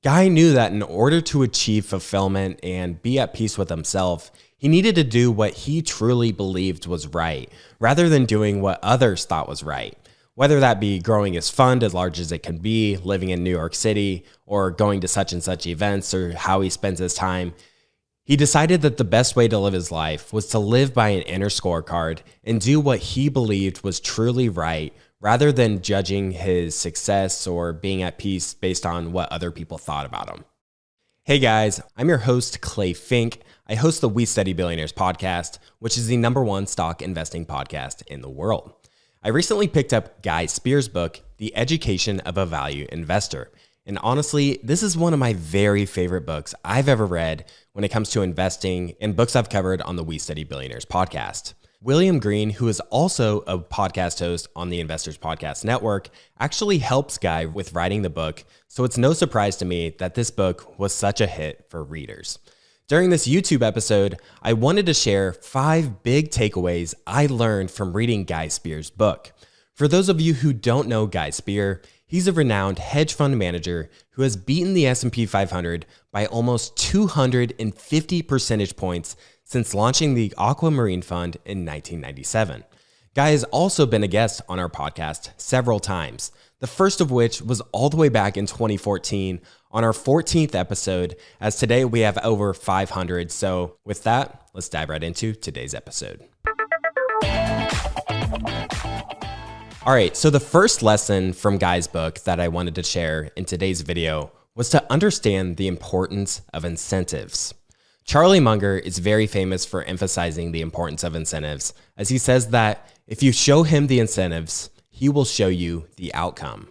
Guy knew that in order to achieve fulfillment and be at peace with himself, he needed to do what he truly believed was right, rather than doing what others thought was right. Whether that be growing his fund as large as it can be, living in New York City, or going to such and such events, or how he spends his time, he decided that the best way to live his life was to live by an inner scorecard and do what he believed was truly right, rather than judging his success or being at peace based on what other people thought about him. Hey guys, I'm your host, Clay Finck. I host the We Study Billionaires podcast, which is the #1 stock investing podcast in the world. I recently picked up Guy Spier's book, The Education of a Value Investor. And honestly, this is one of my very favorite books I've ever read when it comes to investing and books I've covered on the We Study Billionaires podcast. William Green, who is also a podcast host on the Investors Podcast Network, actually helps Guy with writing the book, so it's no surprise to me that this book was such a hit for readers. During this YouTube episode, I wanted to share 5 big takeaways I learned from reading Guy Spier's book. For those of you who don't know Guy Spier, he's a renowned hedge fund manager who has beaten the S&P 500 by almost 250 percentage points since launching the Aquamarine Fund in 1997. Guy has also been a guest on our podcast several times, the first of which was all the way back in 2014 on our 14th episode, as today we have over 500. So with that, let's dive right into today's episode. All right, so the first lesson from Guy's book that I wanted to share in today's video was to understand the importance of incentives. Charlie Munger is very famous for emphasizing the importance of incentives, as he says that if you show him the incentives, he will show you the outcome.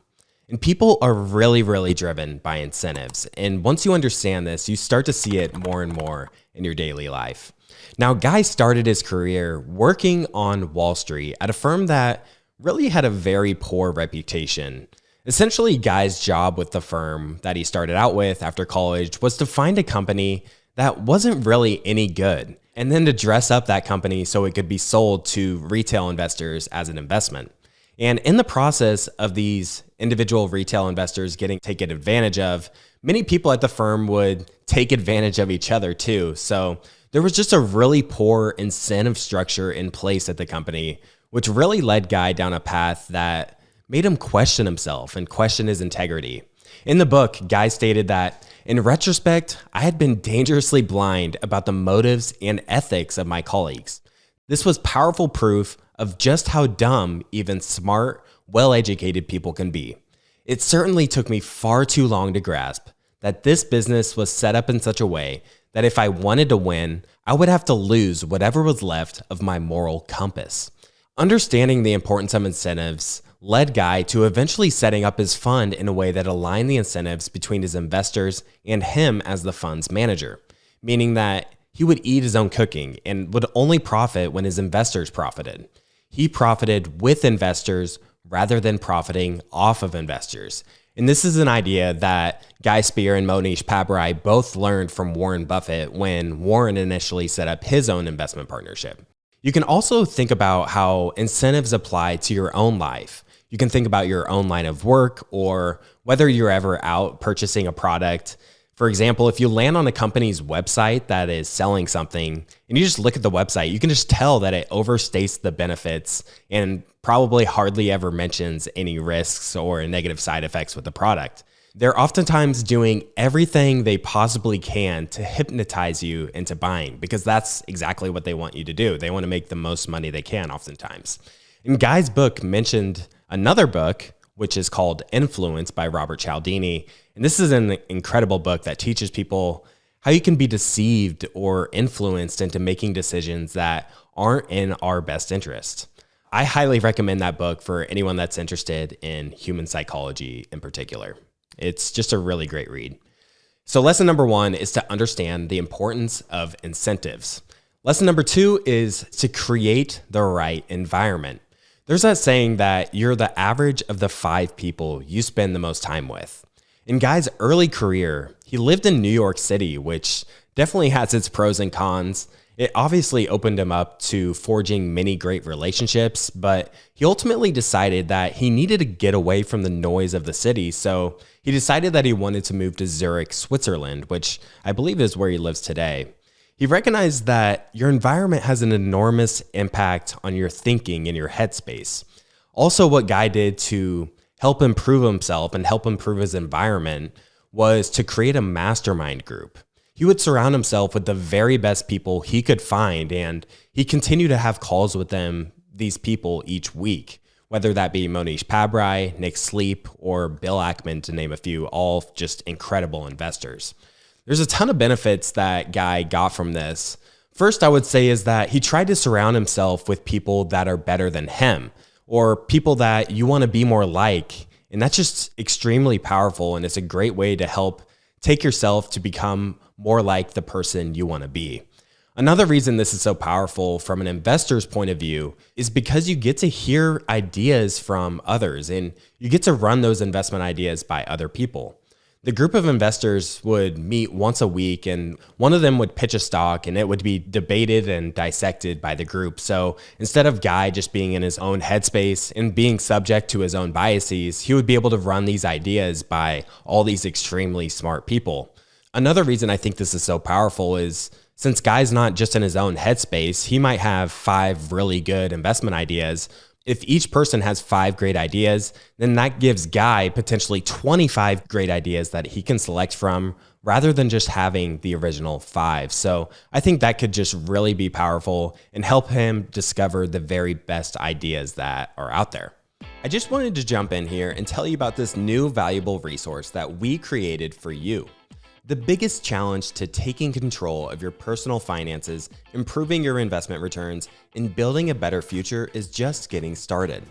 And people are really driven by incentives. And once you understand this, you start to see it more and more in your daily life. Now, Guy started his career working on Wall Street at a firm that really had a very poor reputation. Essentially, Guy's job with the firm that he started out with after college was to find a company that wasn't really any good, and then to dress up that company so it could be sold to retail investors as an investment. And in the process of these individual retail investors getting taken advantage of, many people at the firm would take advantage of each other too. So there was just a really poor incentive structure in place at the company, which really led Guy down a path that made him question himself and question his integrity. In the book, Guy stated that, in retrospect, I had been dangerously blind about the motives and ethics of my colleagues. This was powerful proof of just how dumb even smart, well-educated people can be. It certainly took me far too long to grasp that this business was set up in such a way that if I wanted to win, I would have to lose whatever was left of my moral compass. Understanding the importance of incentives led Guy to eventually setting up his fund in a way that aligned the incentives between his investors and him as the fund's manager, meaning that he would eat his own cooking and would only profit when his investors profited. He profited with investors rather than profiting off of investors. And this is an idea that Guy Spier and Mohnish Pabrai both learned from Warren Buffett when Warren initially set up his own investment partnership. You can also think about how incentives apply to your own life. You can think about your own line of work or whether you're ever out purchasing a product. For example, if you land on a company's website that is selling something and you just look at the website, you can just tell that it overstates the benefits and probably hardly ever mentions any risks or negative side effects with the product. They're oftentimes doing everything they possibly can to hypnotize you into buying because that's exactly what they want you to do. They want to make the most money they can oftentimes. And Guy's book mentioned another book, which is called Influence by Robert Cialdini. And this is an incredible book that teaches people how you can be deceived or influenced into making decisions that aren't in our best interest. I highly recommend that book for anyone that's interested in human psychology in particular. It's just a really great read. So lesson number 1 is to understand the importance of incentives. Lesson number 2 is to create the right environment. There's that saying that you're the average of the 5 people you spend the most time with. In Guy's early career, he lived in New York City, which definitely has its pros and cons. It obviously opened him up to forging many great relationships, but he ultimately decided that he needed to get away from the noise of the city. So he decided that he wanted to move to Zurich, Switzerland, which I believe is where he lives today. He recognized that your environment has an enormous impact on your thinking and your headspace. Also, what Guy did to help improve himself and help improve his environment was to create a mastermind group. He would surround himself with the very best people he could find, and he continued to have calls with these people each week, whether that be Monish Pabrai, Nick Sleep, or Bill Ackman, to name a few, all just incredible investors. There's a ton of benefits that Guy got from this. First, I would say is that he tried to surround himself with people that are better than him, or people that you want to be more like. And that's just extremely powerful, and it's a great way to help take yourself to become more like the person you want to be. Another reason this is so powerful from an investor's point of view is because you get to hear ideas from others and you get to run those investment ideas by other people. The group of investors would meet once a week, and one of them would pitch a stock and it would be debated and dissected by the group. So instead of Guy just being in his own headspace and being subject to his own biases, he would be able to run these ideas by all these extremely smart people. Another reason I think this is so powerful is since Guy's not just in his own headspace, he might have 5 really good investment ideas. If each person has 5 great ideas, then that gives Guy potentially 25 great ideas that he can select from rather than just having the original 5. So I think that could just really be powerful and help him discover the very best ideas that are out there. I just wanted to jump in here and tell you about this new valuable resource that we created for you. The biggest challenge to taking control of your personal finances, improving your investment returns, and building a better future is just getting started.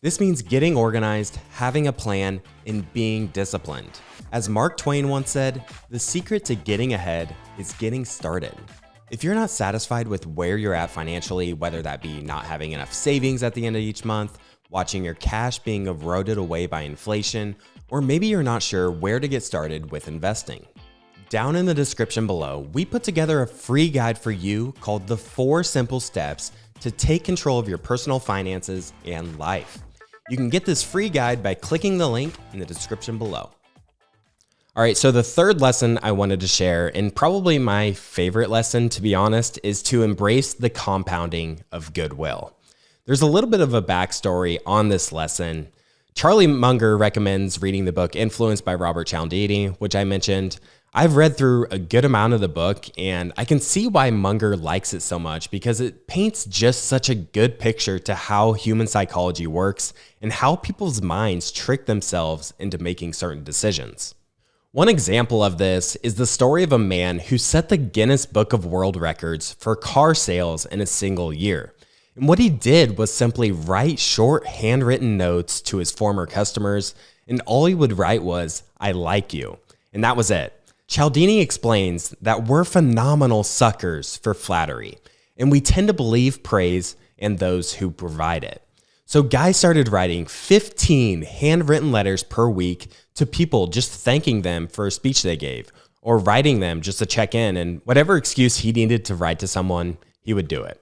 This means getting organized, having a plan, and being disciplined. As Mark Twain once said, the secret to getting ahead is getting started. If you're not satisfied with where you're at financially, whether that be not having enough savings at the end of each month, watching your cash being eroded away by inflation, or maybe you're not sure where to get started with investing, down in the description below, we put together a free guide for you called The 4 Simple Steps to Take Control of Your Personal Finances and Life. You can get this free guide by clicking the link in the description below. All right, so the third lesson I wanted to share, and probably my favorite lesson, to be honest, is to embrace the compounding of goodwill. There's a little bit of a backstory on this lesson. Charlie Munger recommends reading the book Influenced by Robert Cialdini, which I mentioned. I've read through a good amount of the book, and I can see why Munger likes it so much because it paints just such a good picture to how human psychology works and how people's minds trick themselves into making certain decisions. One example of this is the story of a man who set the Guinness Book of World Records for car sales in a single year. And what he did was simply write short handwritten notes to his former customers, and all he would write was, "I like you." And that was it. Cialdini explains that we're phenomenal suckers for flattery, and we tend to believe praise in those who provide it. So Guy started writing 15 handwritten letters per week to people, just thanking them for a speech they gave, or writing them just to check in, and whatever excuse he needed to write to someone, he would do it.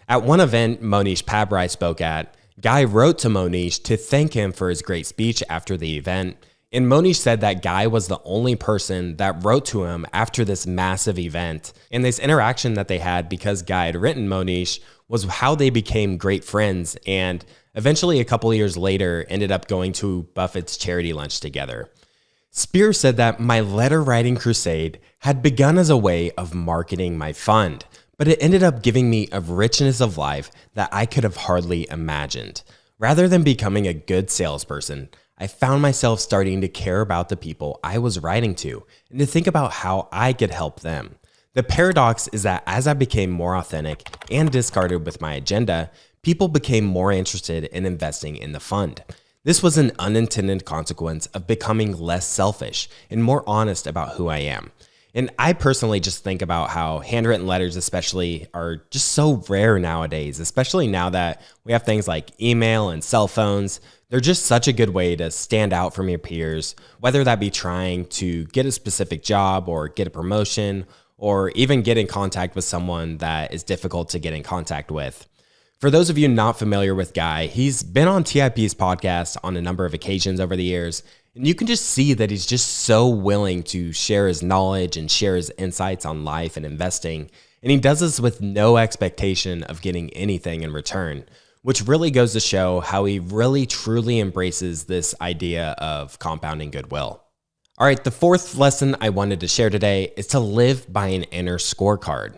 At one event Monish Pabrai spoke at, Guy wrote to Monish to thank him for his great speech after the event. And Monish said that Guy was the only person that wrote to him after this massive event. And this interaction that they had because Guy had written Monish was how they became great friends, and eventually a couple years later ended up going to Buffett's charity lunch together. Spier said that my letter writing crusade had begun as a way of marketing my fund, but it ended up giving me a richness of life that I could have hardly imagined. Rather than becoming a good salesperson, I found myself starting to care about the people I was writing to and to think about how I could help them. The paradox is that as I became more authentic and discarded with my agenda, people became more interested in investing in the fund. This was an unintended consequence of becoming less selfish and more honest about who I am. And I personally just think about how handwritten letters especially are just so rare nowadays, especially now that we have things like email and cell phones. They're just such a good way to stand out from your peers, whether that be trying to get a specific job or get a promotion, or even get in contact with someone that is difficult to get in contact with. For those of you not familiar with Guy, he's been on TIP's podcast on a number of occasions over the years, and you can just see that he's just so willing to share his knowledge and share his insights on life and investing, and he does this with no expectation of getting anything in return, which really goes to show how he really truly embraces this idea of compounding goodwill. All right, the fourth lesson I wanted to share today is to live by an inner scorecard.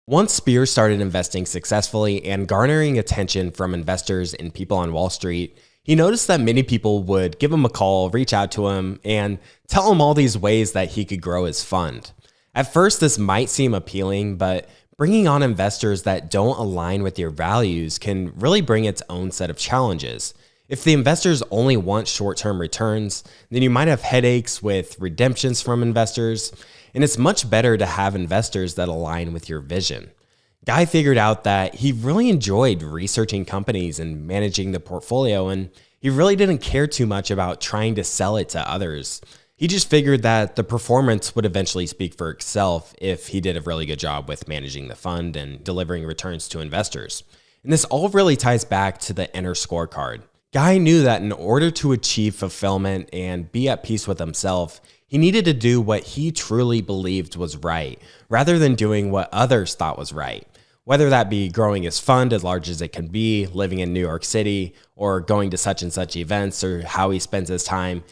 Once Spier started investing successfully and garnering attention from investors and people on Wall Street, he noticed that many people would give him a call, reach out to him, and tell him all these ways that he could grow his fund. At first, this might seem appealing, but bringing on investors that don't align with your values can really bring its own set of challenges. If the investors only want short-term returns, then you might have headaches with redemptions from investors, and it's much better to have investors that align with your vision. Guy figured out that he really enjoyed researching companies and managing the portfolio, and he really didn't care too much about trying to sell it to others. He just figured that the performance would eventually speak for itself if he did a really good job with managing the fund and delivering returns to investors. And this all really ties back to the inner scorecard. Guy knew that in order to achieve fulfillment and be at peace with himself, he needed to do what he truly believed was right, rather than doing what others thought was right. Whether that be growing his fund as large as it can be, living in New York City, or going to such and such events, or how he spends his time,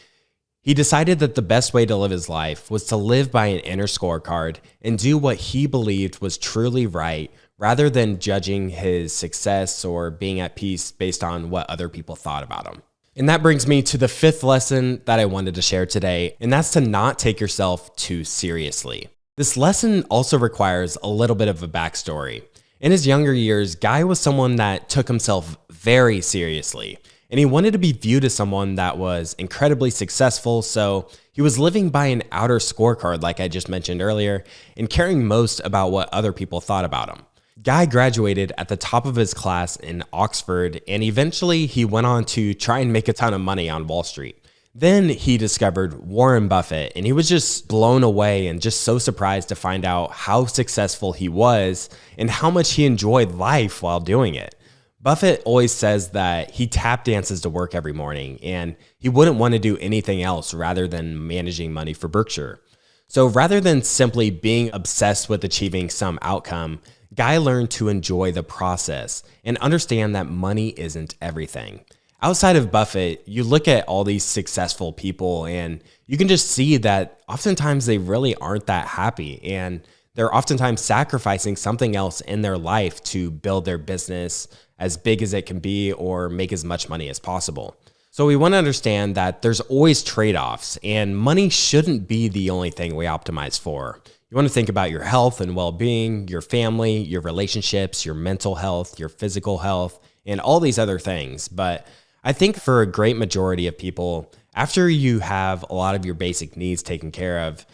he decided that the best way to live his life was to live by an inner scorecard and do what he believed was truly right, rather than judging his success or being at peace based on what other people thought about him. And that brings me to the fifth lesson that I wanted to share today, and that's to not take yourself too seriously. This lesson also requires a little bit of a backstory. In his younger years, Guy was someone that took himself very seriously, and he wanted to be viewed as someone that was incredibly successful, so he was living by an outer scorecard like I just mentioned earlier, and caring most about what other people thought about him. Guy graduated at the top of his class in Oxford, and eventually he went on to try and make a ton of money on Wall Street. Then he discovered Warren Buffett, and he was just blown away and just so surprised to find out how successful he was and how much he enjoyed life while doing it. Buffett always says that he tap dances to work every morning, and he wouldn't want to do anything else rather than managing money for Berkshire. So rather than simply being obsessed with achieving some outcome, Guy learned to enjoy the process and understand that money isn't everything. Outside of Buffett, you look at all these successful people and you can just see that oftentimes they really aren't that happy, and they're oftentimes sacrificing something else in their life to build their business as big as it can be or make as much money as possible. So we want to understand that there's always trade-offs, and money shouldn't be the only thing we optimize for. You want to think about your health and well-being, your family, your relationships, your mental health, your physical health, and all these other things. But I think for a great majority of people, after you have a lot of your basic needs taken care of,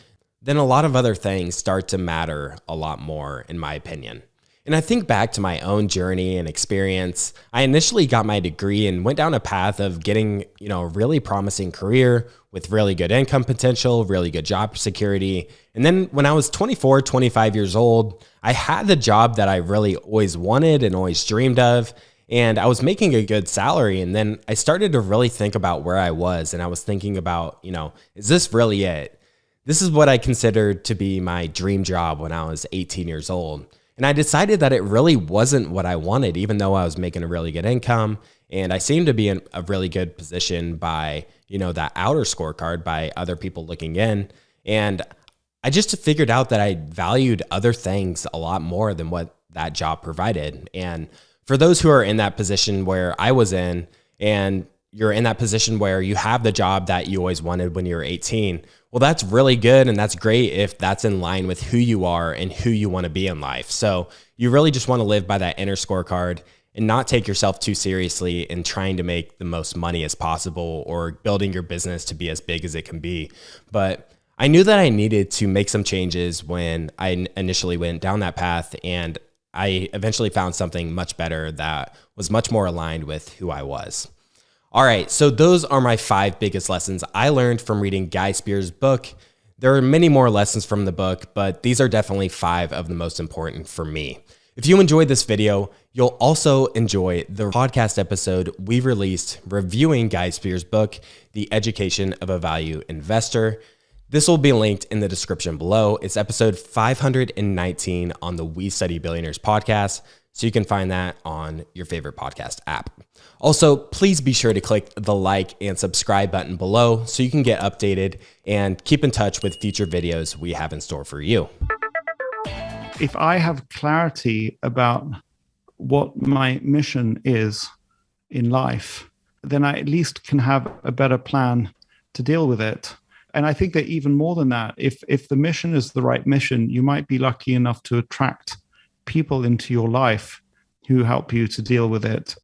then a lot of other things start to matter a lot more, in my opinion. And I think back to my own journey and experience. I initially got my degree and went down a path of getting, a really promising career with really good income potential, really good job security. And then when I was 24, 25 years old, I had the job that I really always wanted and always dreamed of. And I was making a good salary. And then I started to really think about where I was. And I was thinking about, is this really it? This is what I considered to be my dream job when I was 18 years old. And I decided that it really wasn't what I wanted, even though I was making a really good income. And I seemed to be in a really good position by, that outer scorecard, by other people looking in. And I just figured out that I valued other things a lot more than what that job provided. And for those who are in that position where I was in, and you're in that position where you have the job that you always wanted when you were 18, well, that's really good. And that's great if that's in line with who you are and who you want to be in life. So you really just want to live by that inner scorecard and not take yourself too seriously in trying to make the most money as possible or building your business to be as big as it can be. But I knew that I needed to make some changes when I initially went down that path, and I eventually found something much better that was much more aligned with who I was. All right, so those are my 5 biggest lessons I learned from reading Guy Spier's book. There are many more lessons from the book, but these are definitely 5 of the most important for me. If you enjoyed this video, you'll also enjoy the podcast episode we released reviewing Guy Spier's book, The Education of a Value Investor. This will be linked in the description below. It's episode 519 on the We Study Billionaires podcast, so you can find that on your favorite podcast app. Also, please be sure to click the like and subscribe button below so you can get updated and keep in touch with future videos we have in store for you. If I have clarity about what my mission is in life, then I at least can have a better plan to deal with it. And I think that even more than that, if the mission is the right mission, you might be lucky enough to attract people into your life who help you to deal with it.